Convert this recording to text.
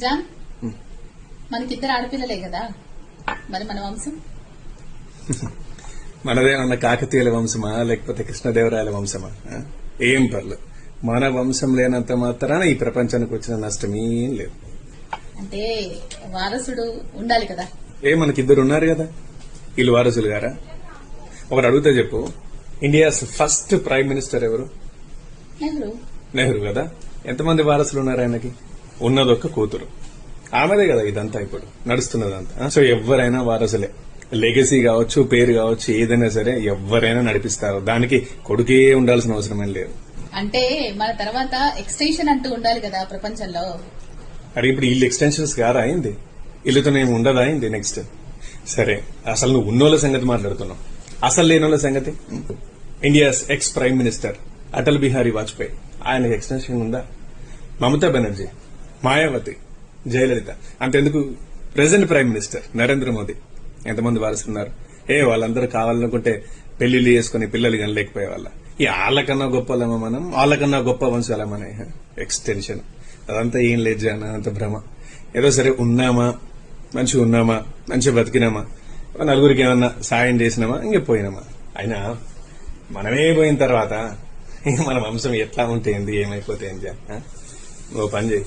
John మనకిద్దరు ఆడపిల్లలే కదా, మరి మన వంశం మనదేమన్నా కాకతీయుల వంశమా లేకపోతే కృష్ణదేవరాయల వంశమా? ఏం పర్లేదు, మన వంశం లేనంత మాత్రాన ఈ ప్రపంచానికి వచ్చిన నష్టం ఏం లేదు. అంటే వారసుడు ఉండాలి కదా. మనకిద్దరు ఉన్నారు కదా, వీళ్ళు వారసులు గారా? ఒకటి అడుగుతా చెప్పు, ఇండియాస్ ఫస్ట్ ప్రైమ్ మినిస్టర్ ఎవరు? నెహ్రూ కదా. ఎంతమంది వారసులు ఉన్నారు ఆయనకి? ఉన్నదొక్క కూతురు, ఆమెదే కదా ఇదంతా ఇప్పుడు నడుస్తున్నదంతా. సో ఎవరైనా వారసులే. లెగసీ కావచ్చు, పేరు కావచ్చు, ఏదైనా సరే ఎవరైనా నడిపిస్తారు. దానికి కొడుకే ఉండాల్సిన అవసరం ఏం లేదు. అంటే మన తర్వాత ఎక్స్టెన్షన్ అంటూ ఉండాలి కదా ప్రపంచంలో. అరే ఇప్పుడు వీళ్ళు ఎక్స్టెన్షన్స్ గారా అయింది, వీళ్ళతోనేమి ఉండదా అయింది. నెక్స్ట్ సరే, అసలు నువ్వు ఉన్నోళ్ళ సంగతి మాట్లాడుతున్నావు, అసలు లేనోళ్ళ సంగతి. India's X prime minister Atal Bihari Vajpayee, ఆయనకి ఎక్స్టెన్షన్ ఉందా? మమతా బెనర్జీ, మాయావతి, జయలలిత, అంతెందుకు present prime minister Narendra Modi, ఎంతమంది వారసున్నారు? వాళ్ళందరూ కావాలనుకుంటే పెళ్లిళ్ళు చేసుకుని పిల్లలు కానీ లేకపోయే వాళ్ళ. వాళ్ళకన్నా గొప్పలమా మనం, వాళ్ళకన్నా గొప్ప వంశాలమనే ఎక్స్టెన్షన్ అదంతా ఏం లేదు జాన, అంత భ్రమ. ఏదో సరే ఉన్నామా, మంచిగా ఉన్నామా, మంచిగా బతికినామా, నలుగురికి ఏమన్నా సాయం చేసినామా, ఇంక పోయినామా. అయినా మనమే పోయిన తర్వాత మన వంశం ఎట్లా ఉంటే ఏంది, ఏమైపోతే ఏంటి? ఓ పని చేయి,